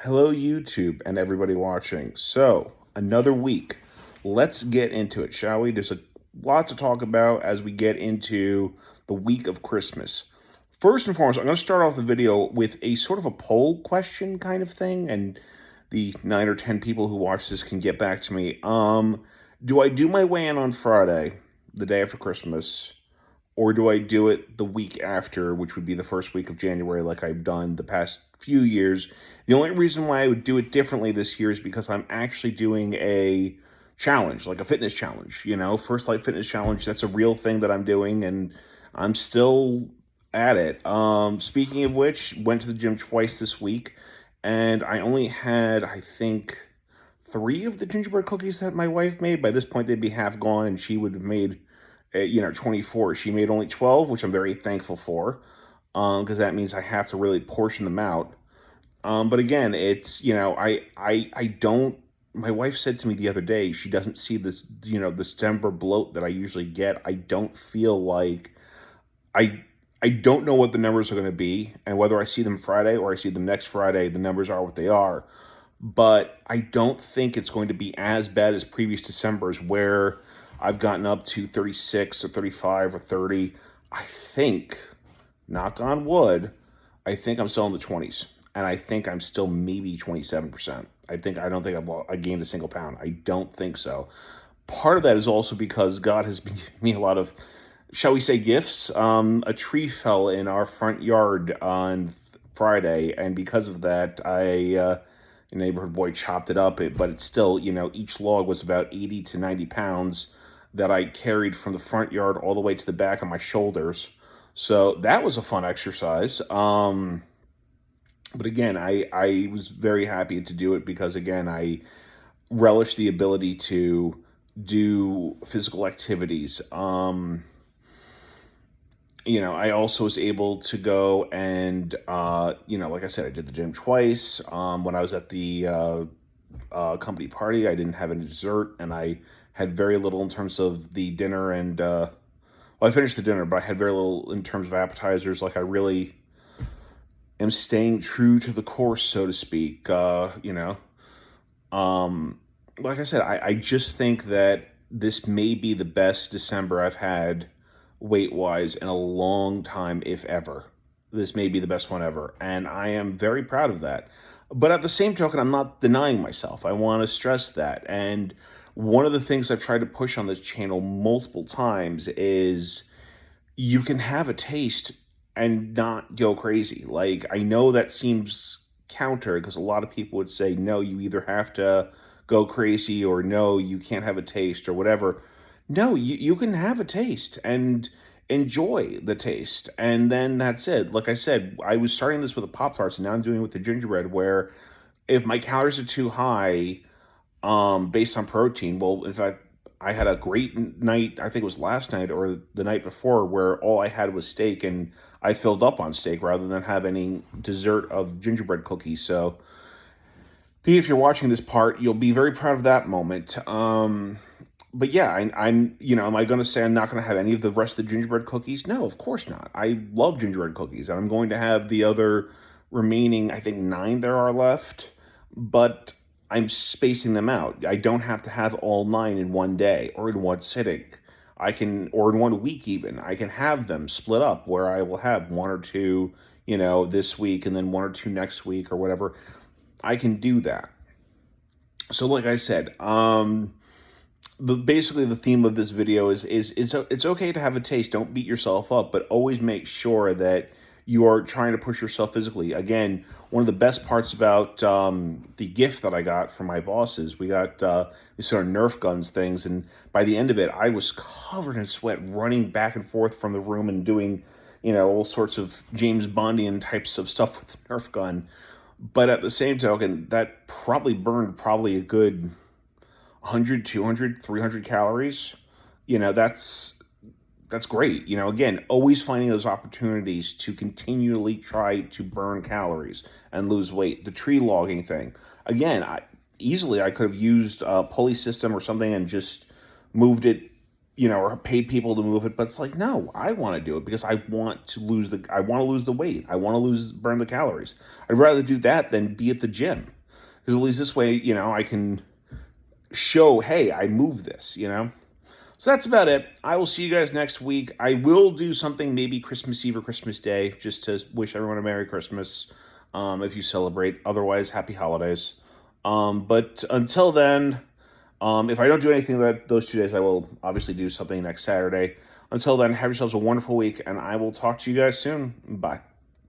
Hello, YouTube, and everybody watching. So, another week. Let's get into it, shall we? There's a lot to talk about as we get into the week of Christmas. First and foremost, I'm going to start off the video with a sort of a poll question kind of thing, and the 9 or 10 people who watch this can get back to me. Do I do my weigh-in on Friday, the day after Christmas, or do I do it the week after, which would be the first week of January, like I've done the past few years? The only reason why I would do it differently this year is because I'm actually doing a challenge, like a fitness challenge, First Light Fitness Challenge. That's a real thing that I'm doing, and I'm still at it. Speaking of which, went to the gym twice this week, and I only had, I think, 3 of the gingerbread cookies that my wife made. By this point, they'd be half gone, and she would have made 24. She made only 12, which I'm very thankful for, because that means I have to really portion them out. But again, it's, I don't, my wife said to me the other day, she doesn't see this, the December bloat that I usually get. I don't feel like, I, I don't know what the numbers are going to be, and whether I see them Friday or I see them next Friday, the numbers are what they are. But I don't think it's going to be as bad as previous Decembers where I've gotten up to 36 or 35 or 30. I think, knock on wood, I think I'm still in the 20s. And I think I'm still maybe 27%. I don't think I gained a single pound. I don't think so. Part of that is also because God has been giving me a lot of, shall we say, gifts. A tree fell in our front yard on Friday, and because of that, a neighborhood boy chopped it up. But it's still, each log was about 80 to 90 pounds that I carried from the front yard all the way to the back of my shoulders. So that was a fun exercise. But again, I was very happy to do it because, again, I relish the ability to do physical activities. I also was able to go and, like I said, I did the gym twice. When I was at the company party, I didn't have any dessert, and I had very little in terms of the dinner. And, well, I finished the dinner, but I had very little in terms of appetizers. Like, I really am staying true to the course, so to speak. Like I said, I just think that this may be the best December I've had weight-wise in a long time, if ever. This may be the best one ever, and I am very proud of that. But at the same token, I'm not denying myself. I want to stress that. And one of the things I've tried to push on this channel multiple times is you can have a taste and not go crazy. Like, I know that seems counter because a lot of people would say, no, you either have to go crazy or no, you can't have a taste or whatever. No, you can have a taste and enjoy the taste. And then that's it. Like I said, I was starting this with the Pop-Tarts, and now I'm doing it with the gingerbread, where if my calories are too high, based on protein, well, in fact, I had a great night, I think it was last night or the night before, where all I had was steak, and I filled up on steak rather than have any dessert of gingerbread cookies. So, Pete, if you're watching this part, you'll be very proud of that moment. But yeah, I'm, am I going to say I'm not going to have any of the rest of the gingerbread cookies? No, of course not. I love gingerbread cookies, and I'm going to have the other remaining, I think 9 there are left, but I'm spacing them out. I don't have to have all 9 in one day or in one sitting. Or in one week even. I can have them split up where I will have 1 or 2, this week, and then 1 or 2 next week or whatever. I can do that. So like I said, basically the theme of this video is it's okay to have a taste. Don't beat yourself up, but always make sure that you are trying to push yourself physically. Again, one of the best parts about the gift that I got from my bosses, we got these sort of Nerf guns things, and by the end of it, I was covered in sweat, running back and forth from the room and doing, all sorts of James Bondian types of stuff with the Nerf gun. But at the same token, that probably burned a good 100, 200, 300 calories. That's great. Again, always finding those opportunities to continually try to burn calories and lose weight. The tree logging thing. Again, I could have used a pulley system or something and just moved it, or paid people to move it. But it's like, no, I want to do it because I want to lose the weight. I want to burn the calories. I'd rather do that than be at the gym. Because at least this way, I can show, hey, I moved this, So that's about it. I will see you guys next week. I will do something maybe Christmas Eve or Christmas Day just to wish everyone a Merry Christmas if you celebrate. Otherwise, Happy Holidays. But until then, if I don't do anything those 2 days, I will obviously do something next Saturday. Until then, have yourselves a wonderful week, and I will talk to you guys soon. Bye.